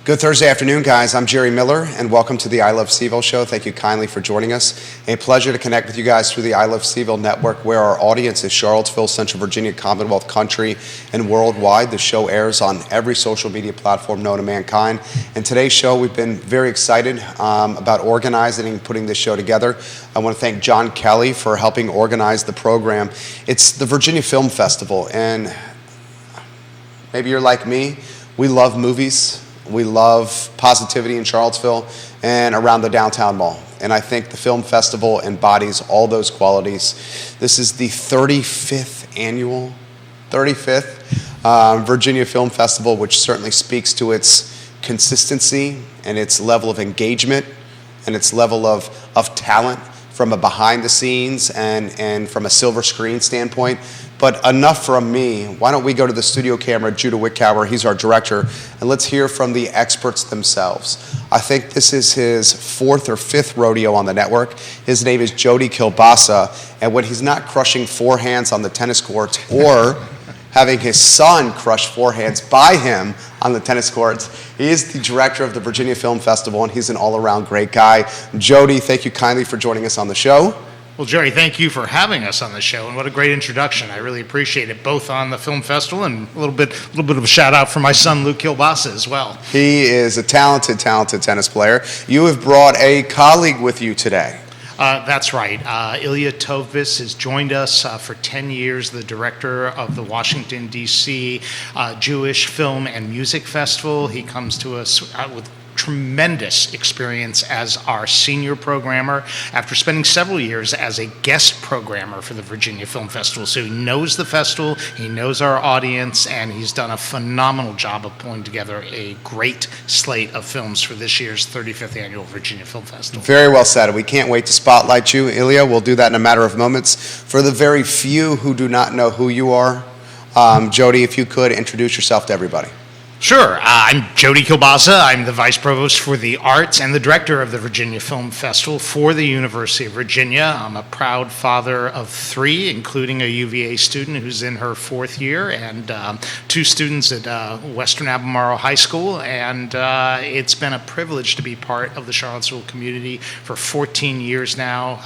Good Thursday afternoon, guys. I'm Jerry Miller, and welcome to the I Love CVille Show. Thank you kindly for joining us. A pleasure to connect with you guys through the I Love CVille Network, where our audience is Charlottesville, Central Virginia, Commonwealth country, and worldwide. The show airs on every social media platform known to mankind. And today's show, we've been very excited about organizing and putting this show together. I want to thank John Kelly for helping organize the program. It's the Virginia Film Festival, and maybe you're like me. We love movies. We love positivity in Charlottesville and around the downtown mall. And I think the film festival embodies all those qualities. This is the 35th Virginia Film Festival, which certainly speaks to its consistency and its level of engagement and its level of talent from a behind the scenes and from a silver screen standpoint. But enough from me. Why don't we go to the studio camera, Judah Wickower, he's our director, and let's hear from the experts themselves. I think this is his fourth or fifth rodeo on the network. His name is Jody Kielbasa, and when he's not crushing forehands on the tennis courts or having his son crush forehands by him on the tennis courts, he is the director of the Virginia Film Festival, and he's an all-around great guy. Jody, thank you kindly for joining us on the show. Well, Jerry, thank you for having us on the show, and what a great introduction. I really appreciate it, both on the film festival and a little bit of a shout out for my son, Luke Kielbasa, as well. He is a talented tennis player. You have brought a colleague with you today. That's right. Ilya Tovbis has joined us for 10 years, the director of the Washington, D.C. Jewish Film and Music Festival. He comes to us with tremendous experience as our senior programmer after spending several years as a guest programmer for the Virginia Film Festival. So he knows the festival, he knows our audience, and he's done a phenomenal job of pulling together a great slate of films for this year's 35th Annual Virginia Film Festival. Very well said. We can't wait to spotlight you, Ilya. We'll do that in a matter of moments. For the very few who do not know who you are, Jody, if you could introduce yourself to everybody. Sure. I'm Jody Kielbasa. I'm the Vice Provost for the Arts and the Director of the Virginia Film Festival for the University of Virginia. I'm a proud father of three, including a UVA student who's in her fourth year, and two students at Western Albemarle High School. And it's been a privilege to be part of the Charlottesville community for 14 years now,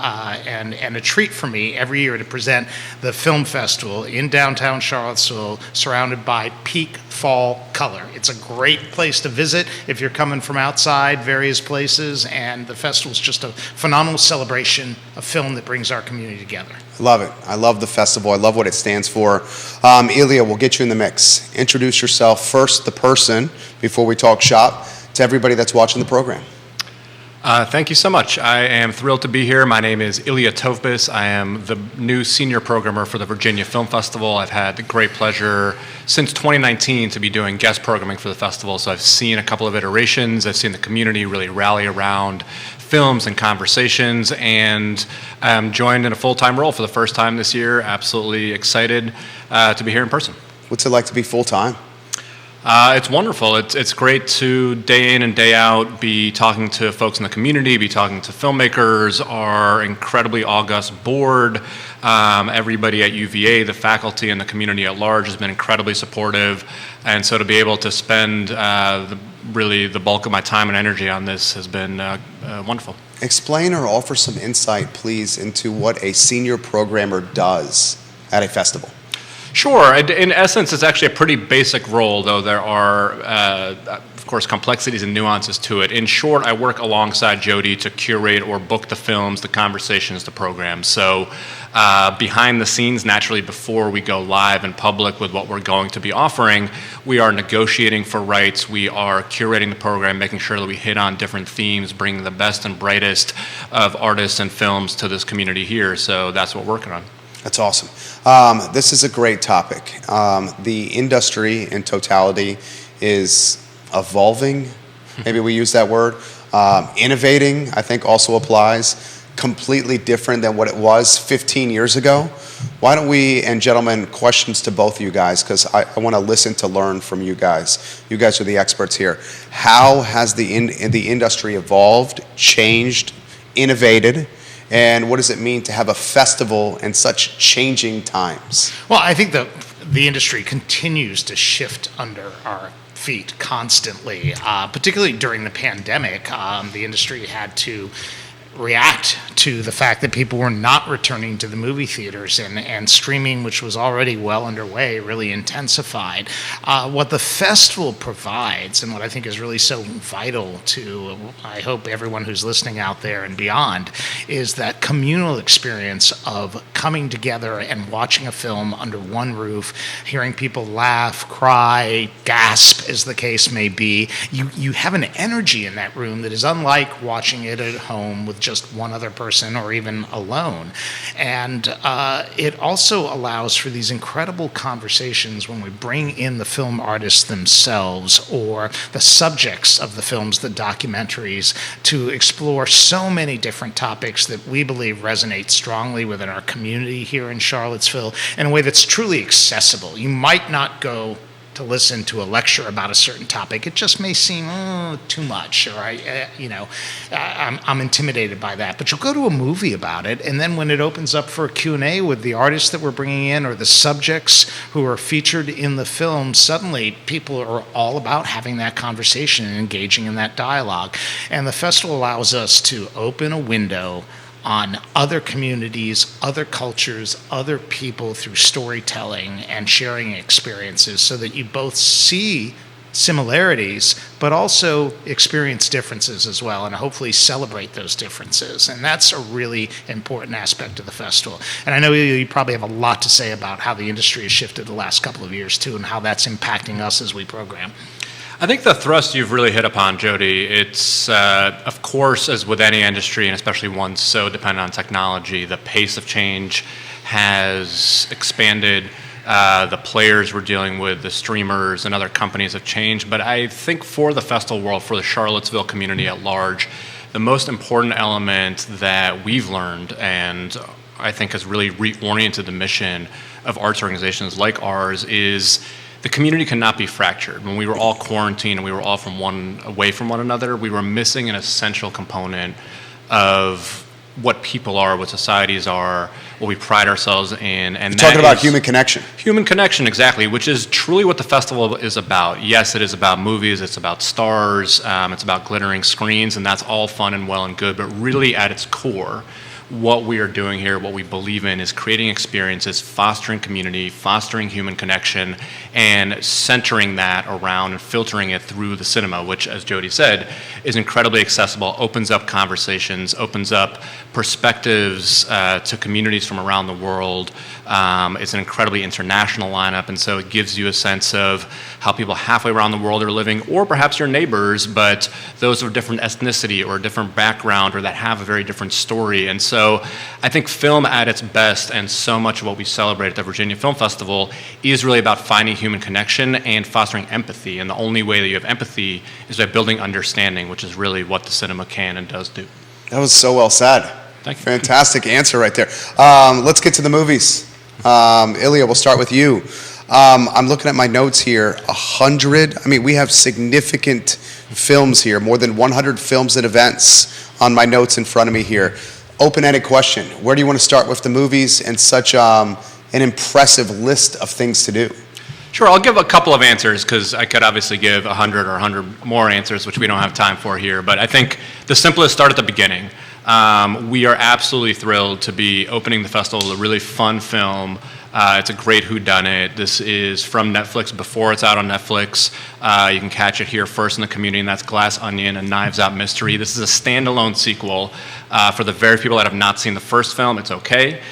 and a treat for me every year to present the film festival in downtown Charlottesville, surrounded by peak fall color. It's a great place to visit if you're coming from outside various places, and the festival is just a phenomenal celebration of film that brings our community together. I love it. I love the festival. I love what it stands for. Ilya, we'll get you in the mix. Introduce yourself first, the person, before we talk shop, to everybody that's watching the program. Thank you so much. I am thrilled to be here. My name is Ilya Tovbis. I am the new senior programmer for the Virginia Film Festival. I've had the great pleasure since 2019 to be doing guest programming for the festival, so I've seen a couple of iterations. I've seen the community really rally around films and conversations, and I'm joined in a full-time role for the first time this year. Absolutely excited to be here in person. What's it like to be full-time? It's wonderful. It's great to day in and day out be talking to folks in the community, be talking to filmmakers, our incredibly august board, everybody at UVA, the faculty and the community at large has been incredibly supportive, and so to be able to spend really the bulk of my time and energy on this has been wonderful. Explain or offer some insight, please, into what a senior programmer does at a festival. Sure. In essence, it's actually a pretty basic role, though there are, of course, complexities and nuances to it. In short, I work alongside Jody to curate or book the films, the conversations, the programs. So behind the scenes, naturally, before we go live in public with what we're going to be offering, we are negotiating for rights. We are curating the program, making sure that we hit on different themes, bringing the best and brightest of artists and films to this community here. So that's what we're working on. That's awesome. This is a great topic. The industry in totality is evolving, maybe we use that word. Innovating, I think, also applies. Completely different than what it was 15 years ago. Why don't we, and gentlemen, questions to both of you guys, because I want to listen to learn from you guys. You guys are the experts here. How has the industry evolved, changed, innovated? And what does it mean to have a festival in such changing times? Well, I think the industry continues to shift under our feet constantly, particularly during the pandemic. The industry had to react to the fact that people were not returning to the movie theaters, and streaming, which was already well underway, really intensified. What the festival provides, and what I think is really so vital to, I hope, everyone who's listening out there and beyond, is that communal experience of coming together and watching a film under one roof, hearing people laugh, cry, gasp, as the case may be. You have an energy in that room that is unlike watching it at home with just one other person or even alone. And it also allows for these incredible conversations when we bring in the film artists themselves or the subjects of the films, the documentaries, to explore so many different topics that we believe resonate strongly within our community here in Charlottesville in a way that's truly accessible. You might not go to listen to a lecture about a certain topic. It just may seem too much, or I'm intimidated by that. But you'll go to a movie about it, and then when it opens up for a Q&A with the artists that we're bringing in or the subjects who are featured in the film, suddenly people are all about having that conversation and engaging in that dialogue. And the festival allows us to open a window on other communities, other cultures, other people through storytelling and sharing experiences so that you both see similarities, but also experience differences as well, and hopefully celebrate those differences. And that's a really important aspect of the festival. And I know you probably have a lot to say about how the industry has shifted the last couple of years too, and how that's impacting us as we program. I think the thrust you've really hit upon, Jody, it's, of course, as with any industry, and especially one so dependent on technology, the pace of change has expanded. The players we're dealing with, the streamers and other companies have changed. But I think for the festival world, for the Charlottesville community at large, the most important element that we've learned, and I think has really reoriented the mission of arts organizations like ours, is the community cannot be fractured. When we were all quarantined and we were all away from one another, we were missing an essential component of what people are, what societies are, what we pride ourselves in. And you're talking about human connection. Human connection, exactly, which is truly what the festival is about. Yes, it is about movies, it's about stars, it's about glittering screens, and that's all fun and well and good, but really at its core, what we are doing here, what we believe in, is creating experiences, fostering community, fostering human connection, and centering that around and filtering it through the cinema, which, as Jody said, is incredibly accessible, opens up conversations, opens up perspectives to communities from around the world. It's an incredibly international lineup, and so it gives you a sense of how people halfway around the world are living, or perhaps your neighbors, but those of a different ethnicity or a different background or that have a very different story. And so I think film at its best, and so much of what we celebrate at the Virginia Film Festival, is really about finding human connection and fostering empathy. And the only way that you have empathy is by building understanding, which is really what the cinema can and does do. That was so well said. Thank you. Fantastic answer right there. Let's get to the movies. Ilya, we'll start with you. I'm looking at my notes here. 100, we have significant films here, more than 100 films and events on my notes in front of me here. Open-ended question. Where do you want to start with the movies and such an impressive list of things to do? Sure, I'll give a couple of answers because I could obviously give 100 or 100 more answers, which we don't have time for here. But I think the simplest start at the beginning. We are absolutely thrilled to be opening the festival with a really fun film. It's a great whodunit. This is from Netflix before it's out on Netflix. You can catch it here first in the community, and that's Glass Onion, a Knives Out mystery. This is a standalone sequel. For the very people that have not seen the first film, it's okay.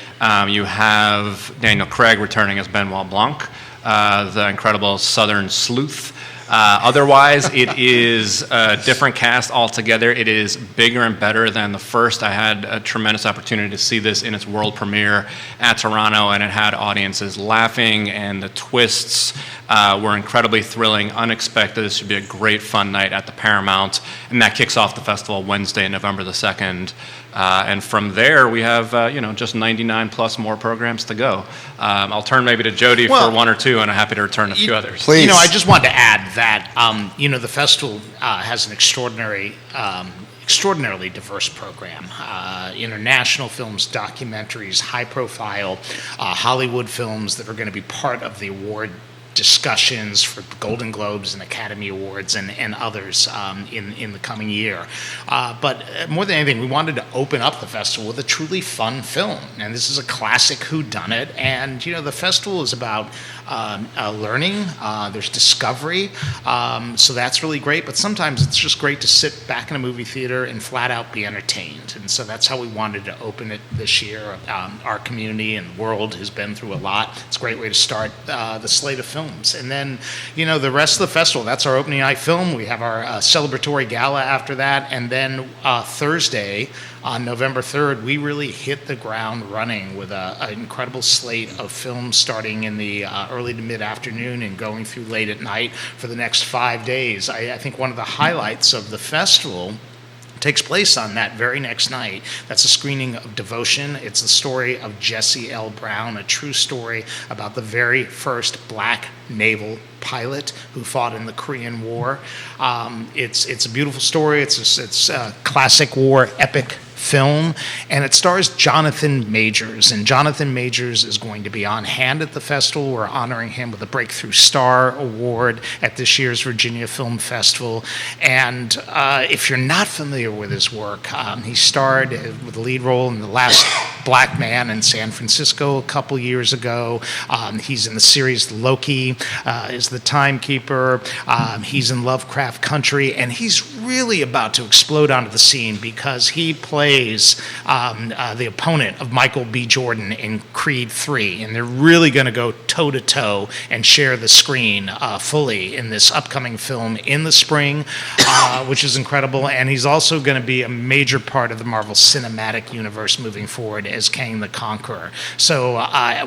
You have Daniel Craig returning as Benoit Blanc, the incredible Southern sleuth. Otherwise, it is a different cast altogether. It is bigger and better than the first. I had a tremendous opportunity to see this in its world premiere at Toronto, and it had audiences laughing, and the twists were incredibly thrilling, unexpected. This should be a great fun night at the Paramount, and that kicks off the festival Wednesday, November the 2nd. And from there, we have just 99 plus more programs to go. I'll turn maybe to Jody for one or two, and I'm happy to return a few others. Please. I just wanted to add that the festival has an extraordinarily diverse program. International films, documentaries, high-profile Hollywood films that are going to be part of the award discussions for Golden Globes and Academy Awards and others in the coming year. But more than anything, we wanted to open up the festival with a truly fun film. And this is a classic whodunit. And, the festival is about learning. There's discovery. So that's really great. But sometimes it's just great to sit back in a movie theater and flat out be entertained. And so that's how we wanted to open it this year. Our community and the world has been through a lot. It's a great way to start the slate of films. And then, the rest of the festival, that's our opening night film. We have our celebratory gala after that. And then Thursday, on November 3rd, we really hit the ground running with an incredible slate of films starting in the early to mid-afternoon and going through late at night for the next 5 days. I think one of the highlights of the festival takes place on that very next night. That's a screening of Devotion. It's the story of Jesse L. Brown, a true story about the very first black naval pilot who fought in the Korean War. It's a beautiful story. It's a classic war epic film, and it stars Jonathan Majors. And Jonathan Majors is going to be on hand at the festival. We're honoring him with a Breakthrough Star Award at this year's Virginia Film Festival. And if you're not familiar with his work, he starred with the lead role in The Last Black Man in San Francisco a couple years ago. He's in the series Loki, is the timekeeper. He's in Lovecraft Country, and he's really about to explode onto the scene because he plays the opponent of Michael B. Jordan in Creed 3, and they're really going to go toe-to-toe and share the screen fully in this upcoming film in the spring, which is incredible. And he's also going to be a major part of the Marvel Cinematic Universe moving forward as Kang the Conqueror. So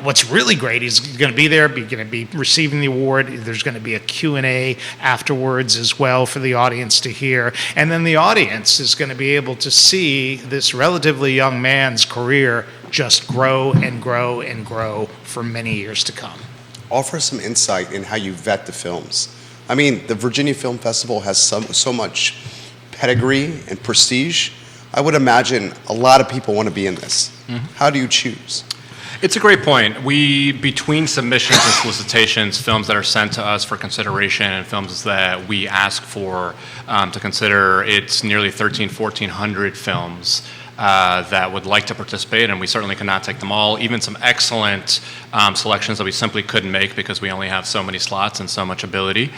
what's really great, he's going to be there, going to be receiving the award. There's going to be a Q&A afterwards as well for the audience to hear. And then the audience is going to be able to see this relatively young man's career just grow and grow and grow for many years to come. Offer some insight in how you vet the films. I mean, the Virginia Film Festival has so much pedigree and prestige. I would imagine a lot of people want to be in this. Mm-hmm. How do you choose? It's a great point. Between submissions and solicitations, films that are sent to us for consideration and films that we ask for to consider, it's nearly 1,400 films that would like to participate, and we certainly cannot take them all. Even some excellent selections that we simply couldn't make because we only have so many slots and so much ability,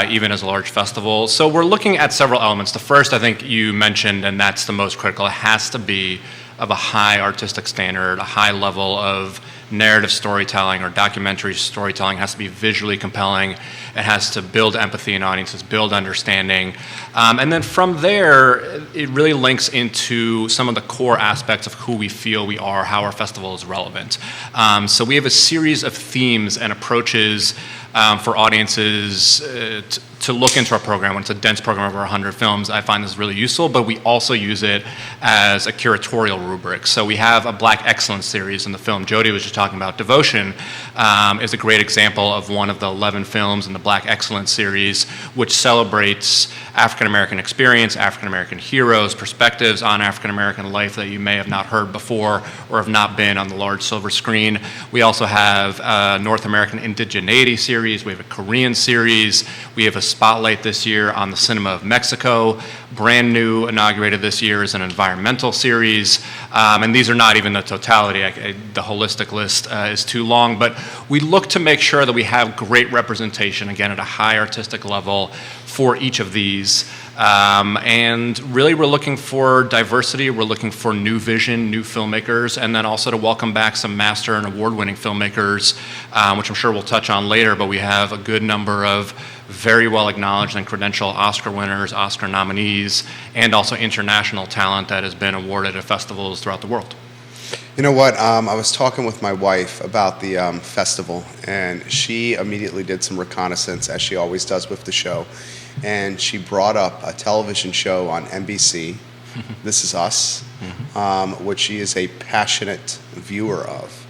even as a large festival. So we're looking at several elements. The first, I think you mentioned, and that's the most critical, it has to be of a high artistic standard, a high level of narrative storytelling or documentary storytelling. It has to be visually compelling. It has to build empathy in audiences, build understanding. And then from there, it really links into some of the core aspects of who we feel we are, how our festival is relevant. So we have a series of themes and approaches for audiences to look into our program. When it's a dense program of over 100 films, I find this really useful, but we also use it as a curatorial rubric. So we have a Black Excellence series in the film Jody was just talking about. Devotion is a great example of one of the 11 films in the Black Excellence series, which celebrates African-American experience, African-American heroes, perspectives on African-American life that you may have not heard before or have not been on the large silver screen. We also have a North American indigeneity series. We have a Korean series. We have a spotlight this year on the cinema of Mexico. Brand new, inaugurated this year, is an environmental series. And these are not even the totality. The holistic list is too long. But we look to make sure that we have great representation, again, at a high artistic level for each of these. And really, we're looking for diversity. We're looking for new vision, new filmmakers, and then also to welcome back some master and award-winning filmmakers, which I'm sure we'll touch on later. But we have a good number of very well acknowledged and credentialed Oscar winners, Oscar nominees, and also international talent that has been awarded at festivals throughout the world. You know what? I was talking with my wife about the festival, and she immediately did some reconnaissance, as she always does with the show. And she brought up a television show on NBC, This Is Us, which she is a passionate viewer of.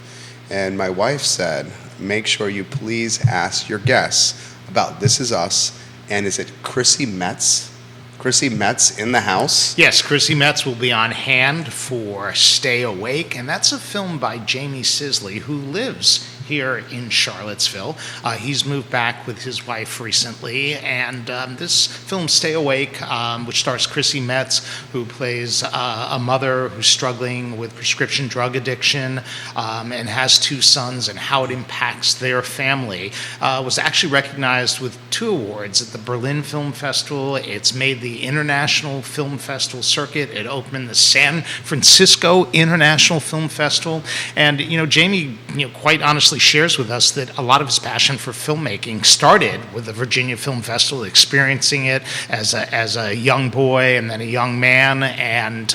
And my wife said, make sure you please ask your guests about This Is Us, and is it Chrissy Metz? Chrissy Metz in the house? Yes, Chrissy Metz will be on hand for Stay Awake, and that's a film by Jamie Sisley, who lives here in Charlottesville. He's moved back with his wife recently, and this film, Stay Awake, which stars Chrissy Metz, who plays a mother who's struggling with prescription drug addiction and has two sons, and how it impacts their family, was actually recognized with 2 awards at the Berlin Film Festival. It's made the International Film Festival circuit. It opened the San Francisco International Film Festival. And, Jamie, quite honestly shares with us that a lot of his passion for filmmaking started with the Virginia Film Festival, experiencing it as a young boy and then a young man. And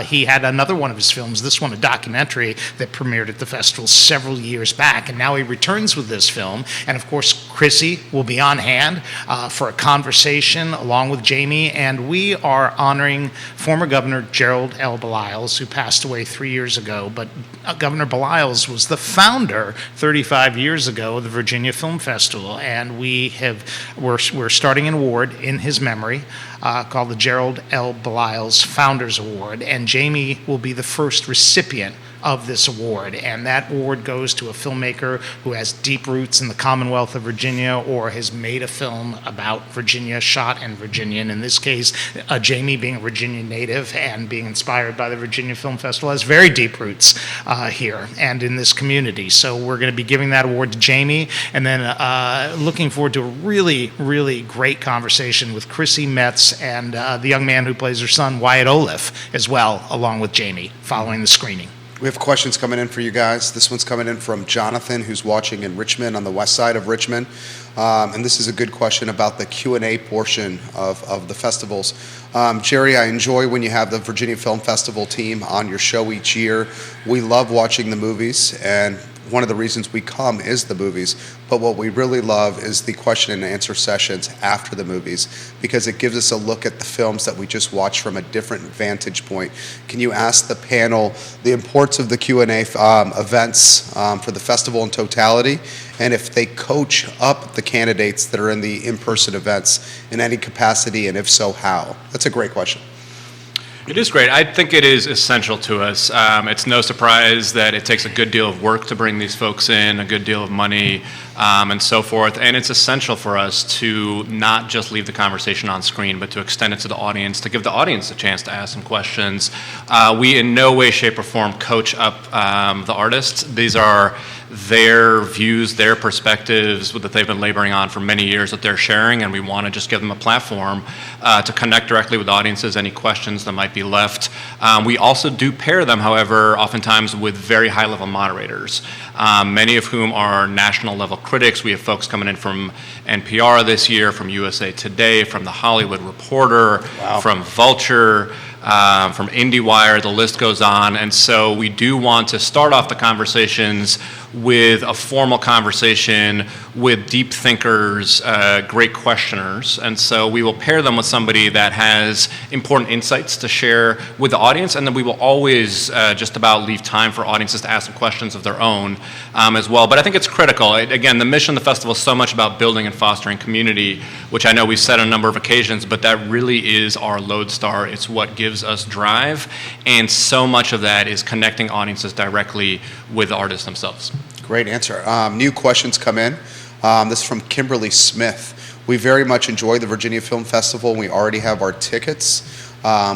he had another one of his films, this one a documentary, that premiered at the festival several years back. And now he returns with this film. And of course, Chrissy will be on hand for a conversation along with Jamie. And we are honoring former Governor Gerald L. Baliles, who passed away 3 years ago. But Governor Baliles was the founder 35 years ago of the Virginia Film Festival. And we're starting an award in his memory called the Gerald L. Baliles Founders Award. And Jamie will be the first recipient of this award, and that award goes to a filmmaker who has deep roots in the Commonwealth of Virginia or has made a film about Virginia, shot in Virginia. And in this case, Jamie, being a Virginia native and being inspired by the Virginia Film Festival, has very deep roots here and in this community. So we're going to be giving that award to Jamie, and then looking forward to a really, really great conversation with Chrissy Metz and the young man who plays her son, Wyatt Oliff, as well, along with Jamie, following the screening. We have questions coming in for you guys. This one's coming in from Jonathan, who's watching in Richmond, on the west side of Richmond. And this is a good question about the Q&A portion of the festivals. Jerry, I enjoy when you have the Virginia Film Festival team on your show each year. We love watching the movies, and one of the reasons we come is the movies, but what we really love is the question and answer sessions after the movies, because it gives us a look at the films that we just watched from a different vantage point. Can you ask the panel the importance of the Q&A events for the festival in totality, and if they coach up the candidates that are in the in-person events in any capacity, and if so, how? That's a great question. It is great. I think it is essential to us. It's no surprise that it takes a good deal of work to bring these folks in, a good deal of money, and so forth. And it's essential for us to not just leave the conversation on screen, but to extend it to the audience, to give the audience a chance to ask some questions. We in no way, shape, or form coach up the artists. These are their views, their perspectives that they've been laboring on for many years that they're sharing, and we want to just give them a platform to connect directly with audiences, any questions that might be left. We also do pair them, however, oftentimes with very high-level moderators, many of whom are national-level critics. We have folks coming in from NPR this year, from USA Today, from The Hollywood Reporter, wow, from Vulture, from IndieWire, the list goes on. And so we do want to start off the conversations with a formal conversation with deep thinkers, great questioners. And so we will pair them with somebody that has important insights to share with the audience, and then we will always just about leave time for audiences to ask some questions of their own as well. But I think it's critical. Again, the mission of the festival is so much about building and fostering community, which I know we've said on a number of occasions, but that really is our lodestar. It's what gives us drive, and so much of that is connecting audiences directly with the artists themselves. Great answer. New questions come in. This is from Kimberly Smith. We very much enjoy the Virginia Film Festival, and we already have our tickets.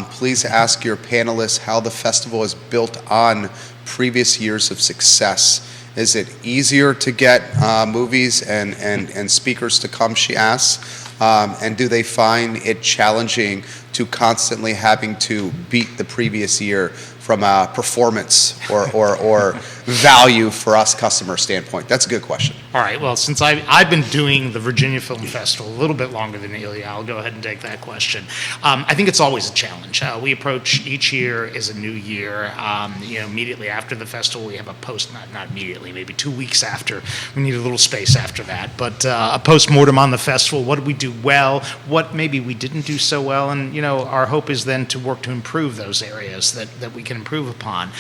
Please ask your panelists how the festival is built on previous years of success. Is it easier to get movies and speakers to come, she asks, and do they find it challenging to constantly having to beat the previous year from a performance or value for us customer standpoint? That's a good question. All right, well, since I've been doing the Virginia Film Festival a little bit longer than Ilya, I'll go ahead and take that question. I think it's always a challenge. We approach each year as a new year. Immediately after the festival, we have a post, not immediately, maybe 2 weeks after. We need a little space after that, but a post-mortem on the festival. What did we do well? What maybe we didn't do so well? And, our hope is then to work to improve those areas that we can can improve upon.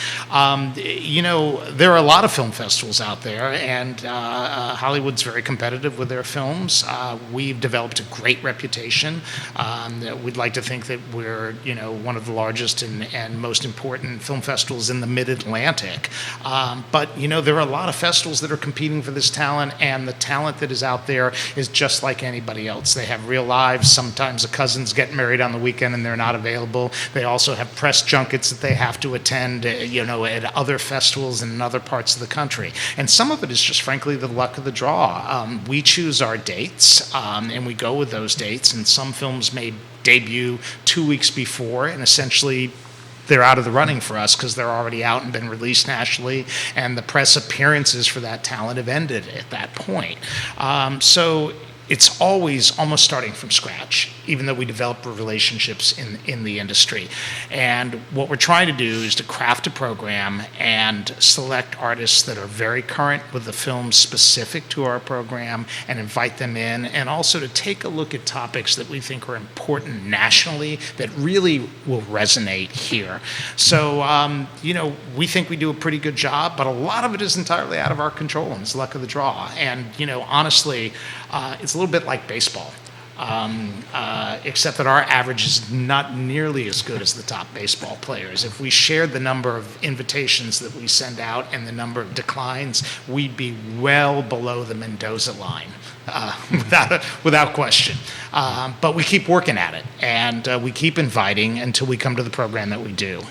There are a lot of film festivals out there, and Hollywood's very competitive with their films. We've developed a great reputation. We'd like to think that we're, one of the largest and most important film festivals in the Mid-Atlantic. But there are a lot of festivals that are competing for this talent, and the talent that is out there is just like anybody else. They have real lives. Sometimes a cousin's getting married on the weekend and they're not available. They also have press junkets that they have to attend, at other festivals and in other parts of the country. And some of it is just frankly the luck of the draw. We choose our dates, and we go with those dates, and some films may debut 2 weeks before, and essentially they're out of the running for us because they're already out and been released nationally, and the press appearances for that talent have ended at that point. So it's always almost starting from scratch, even though we develop relationships in the industry. And what we're trying to do is to craft a program and select artists that are very current with the films specific to our program and invite them in, and also to take a look at topics that we think are important nationally that really will resonate here. So, we think we do a pretty good job, but a lot of it is entirely out of our control, and it's luck of the draw. And, honestly, it's a little bit like baseball, except that our average is not nearly as good as the top baseball players. If we shared the number of invitations that we send out and the number of declines, we'd be well below the Mendoza line, without question. But we keep working at it, and we keep inviting until we come to the program that we do.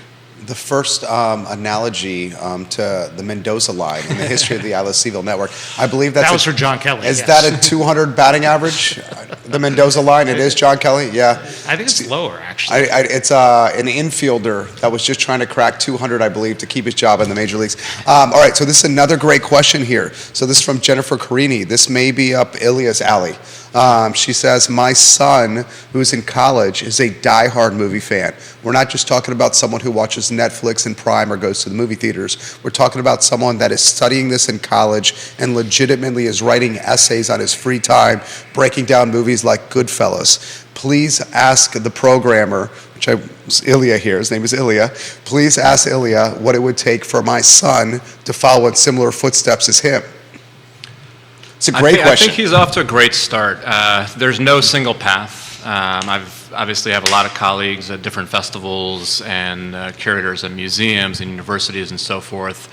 The first analogy to the Mendoza line in the history of the I Love CVille Network, I believe that was for John Kelly. Is yes. that a 200 batting average? The Mendoza line, it is John Kelly? Yeah. I think it's lower, actually. It's an infielder that was just trying to crack 200, I believe, to keep his job in the major leagues. All right, so this is another great question here. So this is from Jennifer Carini. This may be up Ilya's alley. She says, my son, who's in college, is a diehard movie fan. We're not just talking about someone who watches Netflix and Prime or goes to the movie theaters. We're talking about someone that is studying this in college and legitimately is writing essays on his free time, breaking down movies like Goodfellas. Please ask the programmer, Ilya here, his name is Ilya, please ask Ilya what it would take for my son to follow in similar footsteps as him. It's a great question. I think he's off to a great start. There's no single path. I've obviously have a lot of colleagues at different festivals and curators at museums and universities and so forth.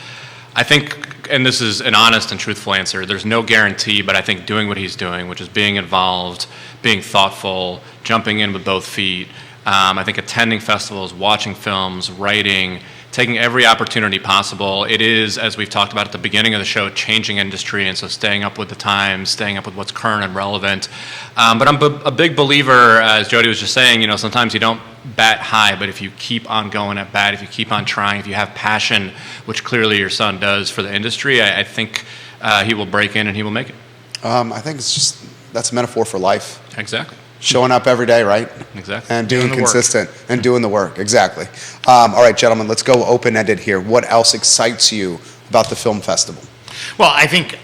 I think, and this is an honest and truthful answer, there's no guarantee, but I think doing what he's doing, which is being involved, being thoughtful, jumping in with both feet, I think attending festivals, watching films, writing, taking every opportunity possible. It is, as we've talked about at the beginning of the show, changing industry, and so staying up with the times, staying up with what's current and relevant. But I'm a big believer, as Jody was just saying, sometimes you don't bat high, but if you keep on going at bat, if you keep on trying, if you have passion, which clearly your son does for the industry, I think he will break in and he will make it. I think that's a metaphor for life. Exactly. Showing up every day, right? Exactly. And being consistent and doing the work. Exactly. All right, gentlemen, let's go open-ended here. What else excites you about the film festival? Well, I think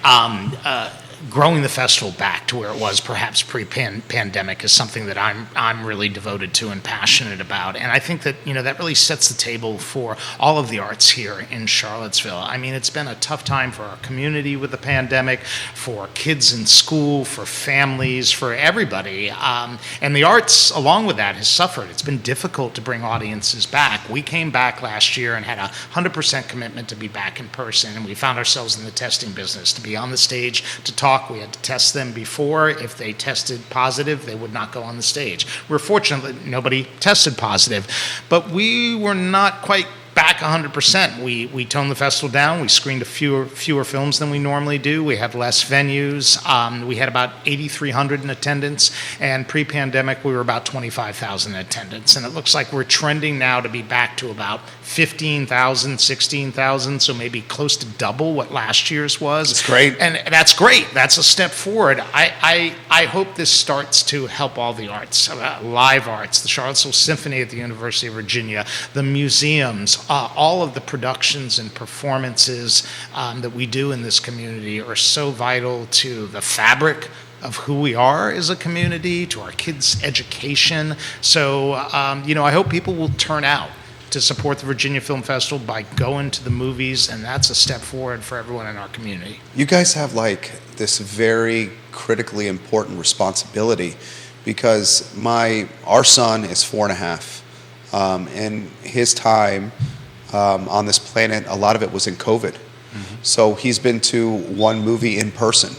growing the festival back to where it was perhaps pre-pandemic is something that I'm really devoted to and passionate about. And I think that, that really sets the table for all of the arts here in Charlottesville. I mean, it's been a tough time for our community with the pandemic, for kids in school, for families, for everybody. And the arts, along with that, has suffered. It's been difficult to bring audiences back. We came back last year and had a 100% commitment to be back in person, and we found ourselves in the testing business, to be on the stage, to talk. We had to test them before. If they tested positive, they would not go on the stage. We're fortunate that nobody tested positive, but we were not quite back 100%. We toned the festival down. We screened fewer films than we normally do. We have less venues. We had about 8,300 in attendance, and pre-pandemic we were about 25,000 in attendance. And it looks like we're trending now to be back to about 15,000, 16,000, so maybe close to double what last year's was. That's great. And that's great. That's a step forward. I hope this starts to help all the arts, live arts, the Charlottesville Symphony at the University of Virginia, the museums, all of the productions and performances that we do in this community are so vital to the fabric of who we are as a community, to our kids' education. So, I hope people will turn out to support the Virginia Film Festival by going to the movies, and that's a step forward for everyone in our community. You guys have like this very critically important responsibility because our son is 4.5. And his time on this planet, a lot of it was in COVID. So he's been to one movie in person.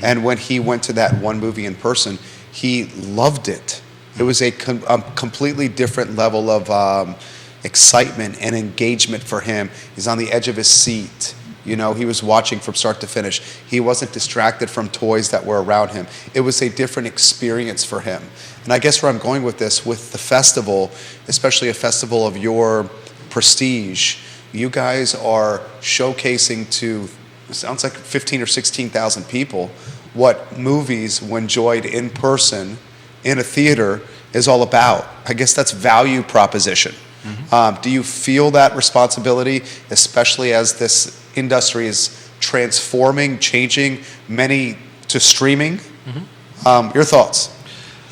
And when he went to that one movie in person, he loved it. It was a completely different level of excitement and engagement for him. He's on the edge of his seat. You know, he was watching from start to finish. He wasn't distracted from toys that were around him. It was a different experience for him. And I guess where I'm going with this, with the festival, especially a festival of your prestige, you guys are showcasing to, it sounds like 15 or 16,000 people, what movies, when enjoyed in person, in a theater, is all about. I guess that's value proposition. Do you feel that responsibility, especially as this industry is transforming, changing, many to streaming? Your thoughts?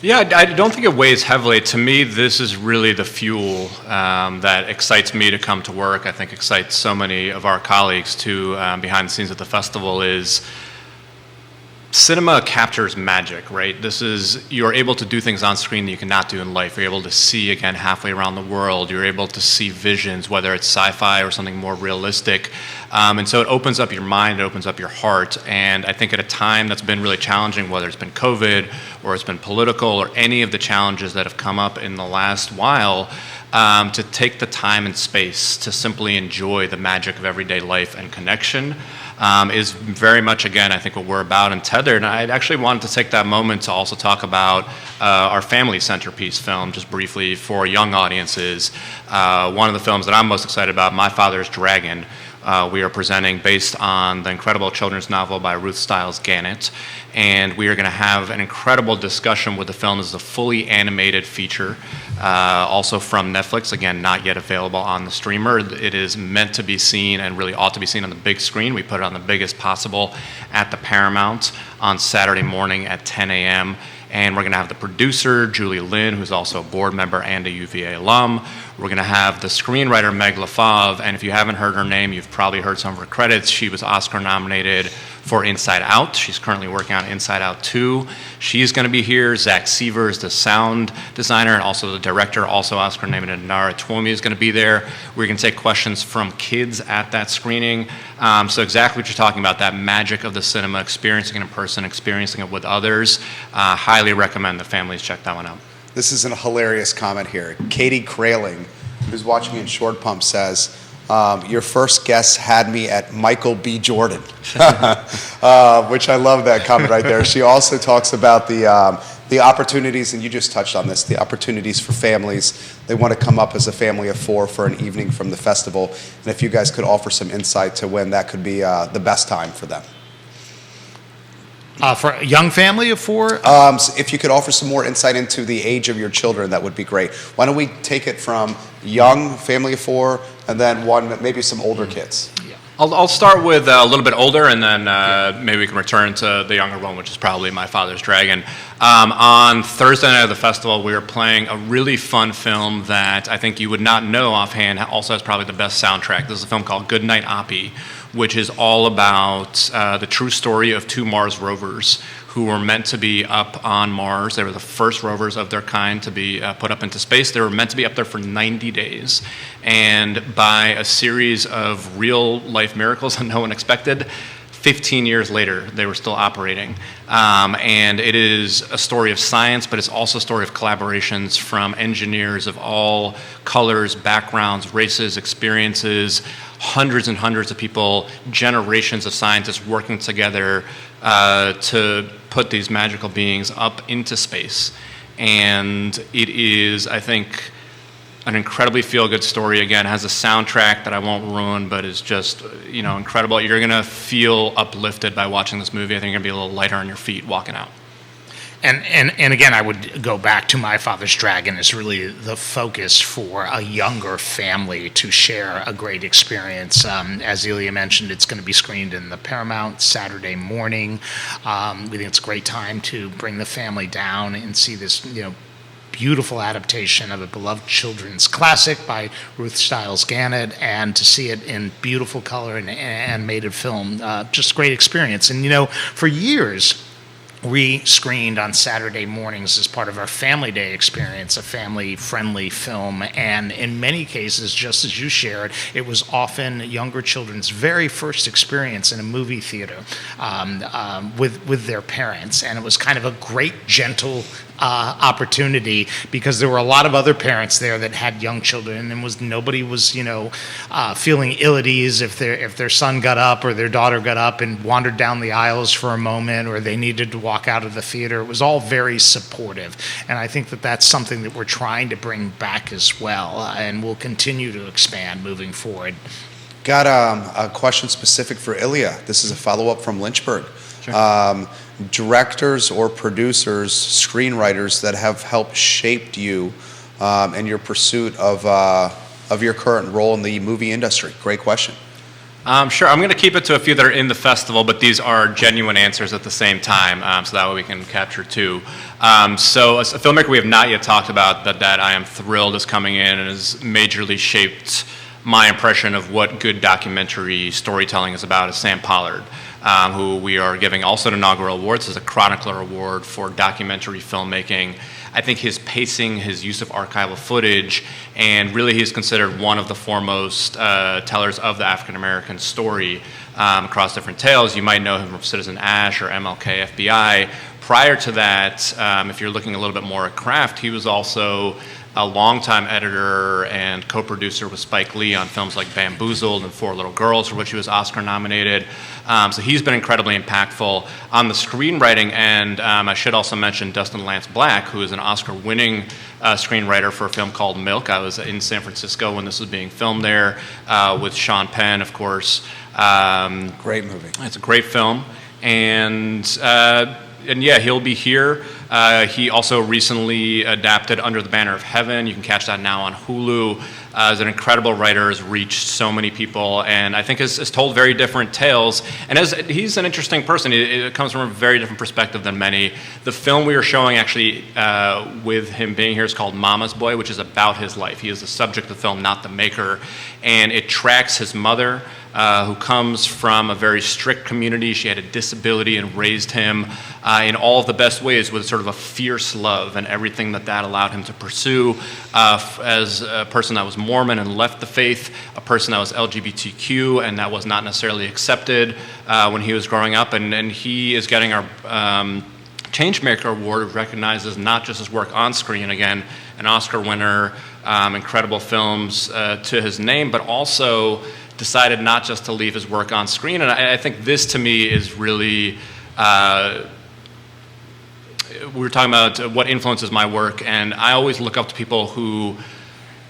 Yeah, I don't think it weighs heavily. To me, this is really the fuel that excites me to come to work. I think excites so many of our colleagues too behind the scenes at the festival is cinema captures magic, right? You're able to do things on screen that you cannot do in life. You're able to see again halfway around the world. You're able to see visions, whether it's sci-fi or something more realistic. And so it opens up your mind, it opens up your heart. And I think at a time that's been really challenging, whether it's been COVID or it's been political or any of the challenges that have come up in the last while, to take the time and space to simply enjoy the magic of everyday life and connection is very much, again, I think what we're about in Tethered. And I actually wanted to take that moment to also talk about our family centerpiece film, just briefly for young audiences. One of the films that I'm most excited about, My Father's Dragon, we are presenting based on the incredible children's novel by Ruth Stiles Gannett. And we are going to have an incredible discussion with the film. This is a fully animated feature, also from Netflix, again, not yet available on the streamer. It is meant to be seen and really ought to be seen on the big screen. We put it on the biggest possible at the Paramount on Saturday morning at 10 a.m. And we're going to have the producer, Julie Lynn, who's also a board member and a UVA alum. We're going to have the screenwriter, Meg LaFave, and if you haven't heard her name, you've probably heard some of her credits. She was Oscar nominated for Inside Out. She's currently working on Inside Out 2. She's going to be here. Zach Severs, the sound designer and also the director, also Oscar nominated Nara Twomey is going to be there. We're going to take questions from kids at that screening. So exactly what you're talking about, that magic of the cinema, experiencing it in person, experiencing it with others. Highly recommend the families check that one out. This is a hilarious comment here. Katie Kraling, who's watching in Short Pump, says, your first guest had me at Michael B. Jordan, which I love that comment right there. She also talks about the opportunities, and you just touched on this, the opportunities for families. They want to come up as a family of 4 for an evening from the festival. And if you guys could offer some insight to when that could be the best time for them. For a young family of 4? So if you could offer some more insight into the age of your children, that would be great. Why don't we take it from young family of 4 and then maybe some older kids? Yeah. I'll start with a little bit older, and then maybe we can return to the younger one, which is probably My Father's Dragon. On Thursday night of the festival, we are playing a really fun film that I think you would not know offhand also has probably the best soundtrack. This is a film called Goodnight Oppie, which is all about the true story of 2 Mars rovers who were meant to be up on Mars. They were the first rovers of their kind to be put up into space. They were meant to be up there for 90 days. And by a series of real-life miracles that no one expected, 15 years later, they were still operating. And it is a story of science, but it's also a story of collaborations from engineers of all colors, backgrounds, races, experiences, hundreds and hundreds of people, generations of scientists working together to put these magical beings up into space. And it is, I think, an incredibly feel-good story. Again, has a soundtrack that I won't ruin, but is just, incredible. You're going to feel uplifted by watching this movie. I think you're going to be a little lighter on your feet walking out. And again, I would go back to My Father's Dragon is really the focus for a younger family to share a great experience. As Ilya mentioned, it's going to be screened in the Paramount Saturday morning. We think it's a great time to bring the family down and see this, beautiful adaptation of a beloved children's classic by Ruth Stiles Gannett, and to see it in beautiful color and animated film, just a great experience. And for years, we screened on Saturday mornings as part of our Family Day experience, a family-friendly film, and in many cases, just as you shared, it was often younger children's very first experience in a movie theater with their parents, and it was kind of a great, gentle opportunity, because there were a lot of other parents there that had young children, and nobody was feeling ill at ease if their son got up or their daughter got up and wandered down the aisles for a moment, or they needed to walk out of the theater. It was all very supportive, and I think that that's something that we're trying to bring back as well, and we'll continue to expand moving forward. Got a question specific for Ilya. This is a follow-up from Lynchburg. Sure. Directors or producers, screenwriters that have helped shaped you in your pursuit of your current role in the movie industry? Great question. Sure. I'm going to keep it to a few that are in the festival, but these are genuine answers at the same time, so that way we can capture two. So a filmmaker we have not yet talked about that I am thrilled is coming in and has majorly shaped my impression of what good documentary storytelling is about is Sam Pollard, who we are giving also an inaugural award. This is a Chronicler Award for documentary filmmaking. I think his pacing, his use of archival footage, and really he's considered one of the foremost tellers of the African American story across different tales. You might know him from Citizen Ash or MLK FBI. Prior to that, if you're looking a little bit more at craft, he was also a longtime editor and co-producer with Spike Lee on films like Bamboozled and Four Little Girls, for which he was Oscar nominated. So he's been incredibly impactful. On the screenwriting end, I should also mention Dustin Lance Black, who is an Oscar-winning screenwriter for a film called Milk. I was in San Francisco when this was being filmed there with Sean Penn, of course. Great movie. It's a great film. And yeah, he'll be here. He also recently adapted Under the Banner of Heaven. You can catch that now on Hulu. Is an incredible writer, has reached so many people, and I think has told very different tales. And he's an interesting person. It comes from a very different perspective than many. The film we are showing actually with him being here is called Mama's Boy, which is about his life. He is the subject of the film, not the maker. And it tracks his mother, who comes from a very strict community. She had a disability and raised him in all of the best ways with sort of a fierce love and everything that allowed him to pursue as a person that was Mormon and left the faith, a person that was LGBTQ and that was not necessarily accepted when he was growing up. And he is getting our Changemaker Award, which recognizes not just his work on screen, again, an Oscar winner, incredible films to his name, but also decided not just to leave his work on screen. And I think this, to me, is really, we were talking about what influences my work, and I always look up to people who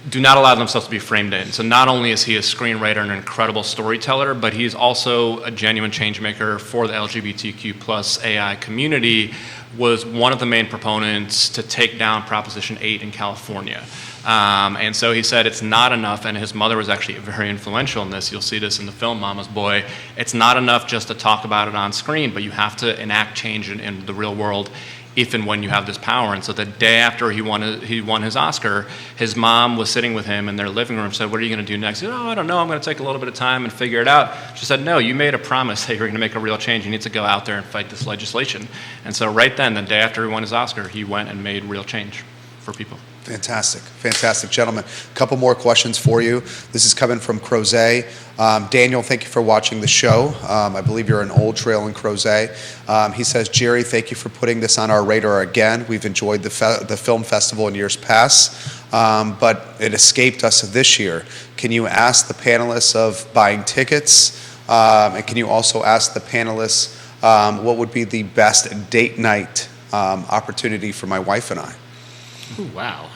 do not allow themselves to be framed in. So not only is he a screenwriter and an incredible storyteller, but he's also a genuine changemaker for the LGBTQ plus AI community, was one of the main proponents to take down Proposition 8 in California. And so he said it's not enough, and his mother was actually very influential in this. You'll see this in the film Mama's Boy. It's not enough just to talk about it on screen, but you have to enact change in the real world if and when you have this power. And so the day after he won his Oscar, his mom was sitting with him in their living room, said, "What are you going to do next?" He said, "Oh, I don't know. I'm going to take a little bit of time and figure it out." She said, "No, you made a promise that you're going to make a real change. You need to go out there and fight this legislation." And so right then, the day after he won his Oscar, he went and made real change for people. Fantastic, fantastic, gentlemen. A couple more questions for you. This is coming from Crozet. Daniel, thank you for watching the show. I believe you're in Old Trail in Crozet. He says, Jerry, thank you for putting this on our radar again. We've enjoyed the film festival in years past, but it escaped us this year. Can you ask the panelists of buying tickets, and can you also ask the panelists what would be the best date night opportunity for my wife and I? Ooh, wow.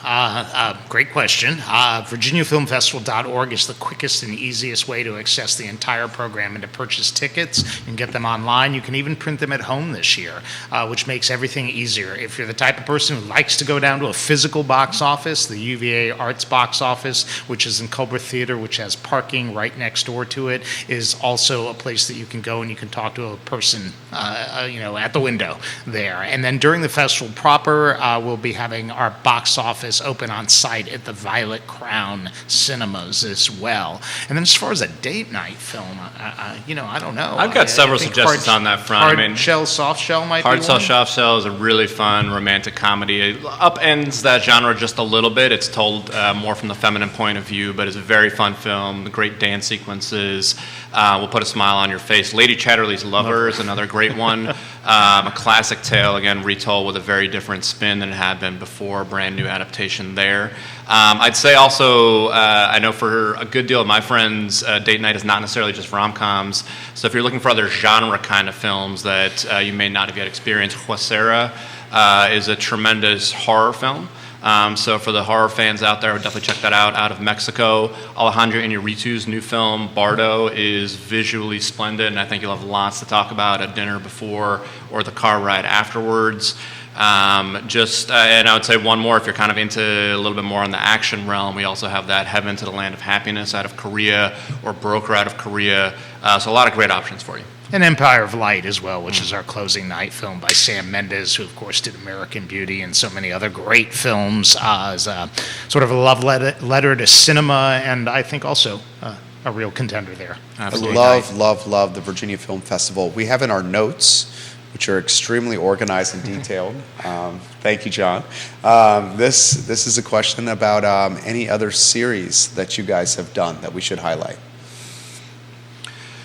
Great question. VirginiaFilmFestival.org is the quickest and easiest way to access the entire program and to purchase tickets. You can get them online. You can even print them at home this year, which makes everything easier. If you're the type of person who likes to go down to a physical box office, the UVA Arts box office, which is in Culver Theater, which has parking right next door to it, is also a place that you can go and you can talk to a person, at the window there. And then during the festival proper, we'll be having our box office, open on site at the Violet Crown Cinemas as well. And then as far as a date night film, I don't know. I've got several suggestions on that front. Hard Shell, Soft Shell might be Hard Shell, one. Soft Shell is a really fun romantic comedy. It upends that genre just a little bit. It's told more from the feminine point of view, but it's a very fun film. Great dance sequences. Will put a smile on your face. Lady Chatterley's Lover is another great one. A classic tale, again, retold with a very different spin than it had been before. Brand new adaptation there. I'd say also, I know for a good deal of my friends, date night is not necessarily just rom-coms. So if you're looking for other genre kind of films that you may not have yet experienced, Huesera is a tremendous horror film. So for the horror fans out there, definitely check that out of Mexico. Alejandro Iñárritu's new film, Bardo, is visually splendid, and I think you'll have lots to talk about at dinner before or the car ride afterwards. And I would say one more, if you're kind of into a little bit more on the action realm, we also have that Heaven to the Land of Happiness out of Korea, or Broker out of Korea. So a lot of great options for you. And Empire of Light as well, which is our closing night film by Sam Mendes, who, of course, did American Beauty and so many other great films as a sort of a love letter to cinema, and I think also a real contender there. Absolutely. I love the Virginia Film Festival. We have in our notes, which are extremely organized and detailed. Thank you, John. This is a question about any other series that you guys have done that we should highlight.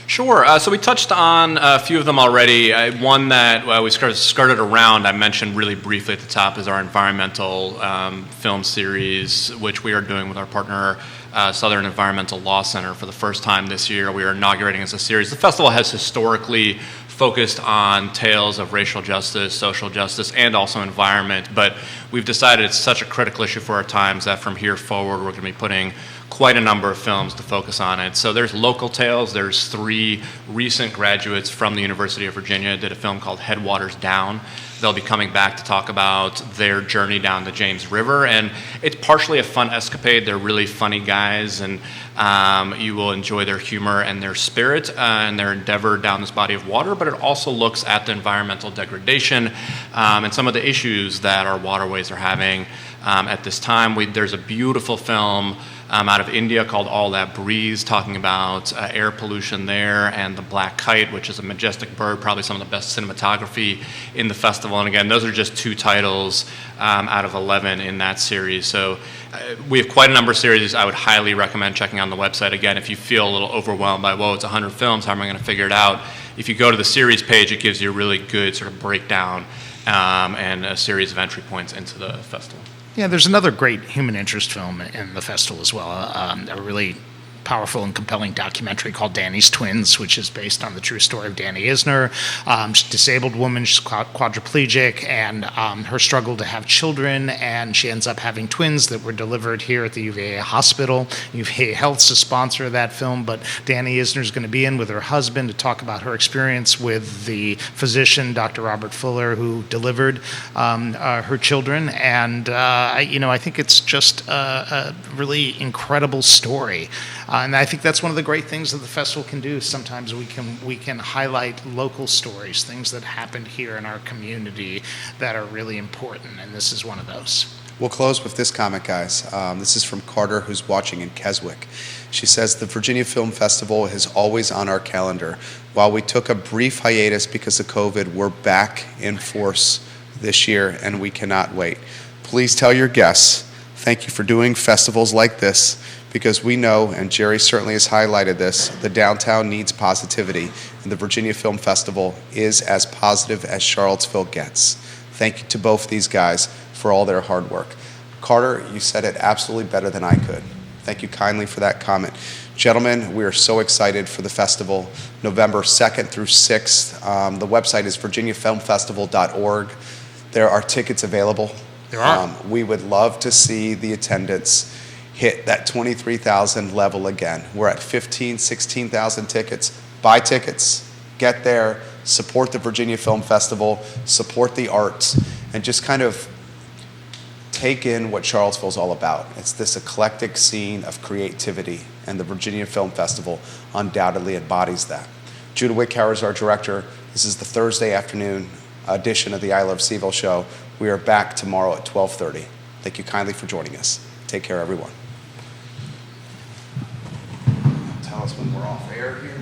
Sure. So we touched on a few of them already. One that we skirted around, I mentioned really briefly at the top, is our environmental film series, which we are doing with our partner, Southern Environmental Law Center, for the first time this year. We are inaugurating as a series. The festival has historically focused on tales of racial justice, social justice, and also environment, but we've decided it's such a critical issue for our times that from here forward we're going to be putting quite a number of films to focus on it. So there's local tales. There's 3 recent graduates from the University of Virginia did a film called Headwaters Down. They'll be coming back to talk about their journey down the James River, and it's partially a fun escapade. They're really funny guys, and you will enjoy their humor and their spirit and their endeavor down this body of water, but it also looks at the environmental degradation and some of the issues that our waterways are having at this time. There's a beautiful film out of India called All That Breeze, talking about air pollution there, and the black kite, which is a majestic bird, probably some of the best cinematography in the festival. And again, those are just 2 titles out of 11 in that series. So we have quite a number of series. I would highly recommend checking on the website. Again, if you feel a little overwhelmed by, whoa, it's 100 films, how am I going to figure it out? If you go to the series page, it gives you a really good sort of breakdown and a series of entry points into the festival. Yeah, there's another great human interest film in the festival as well, a really powerful and compelling documentary called Danny's Twins, which is based on the true story of Danny Isner. She's a disabled woman, she's quadriplegic, and her struggle to have children, and she ends up having twins that were delivered here at the UVA hospital. UVA Health's a sponsor of that film, but Danny Isner is going to be in with her husband to talk about her experience with the physician, Dr. Robert Fuller, who delivered her children, and I think it's just a really incredible story. And I think that's one of the great things that the festival can do. Sometimes we can highlight local stories, things that happened here in our community that are really important, and this is one of those. We'll close with this comment, guys. This is from Carter, who's watching in Keswick. She says, the Virginia Film Festival is always on our calendar. While we took a brief hiatus because of COVID, we're back in force this year, and we cannot wait. Please tell your guests, thank you for doing festivals like this, because we know, and Jerry certainly has highlighted this, the downtown needs positivity, and the Virginia Film Festival is as positive as Charlottesville gets. Thank you to both these guys for all their hard work. Carter, you said it absolutely better than I could. Thank you kindly for that comment. Gentlemen, we are so excited for the festival, November 2nd through 6th. The website is virginiafilmfestival.org. There are tickets available. There are. We would love to see the attendance hit that 23,000 level again. We're at 15,000, 16,000 tickets. Buy tickets, get there, support the Virginia Film Festival, support the arts, and just kind of take in what Charlottesville's all about. It's this eclectic scene of creativity, and the Virginia Film Festival undoubtedly embodies that. Judah Wickhauer is our director. This is the Thursday afternoon edition of the I Love CVille Show. We are back tomorrow at 12:30. Thank you kindly for joining us. Take care, everyone. Tell us when we're off air here.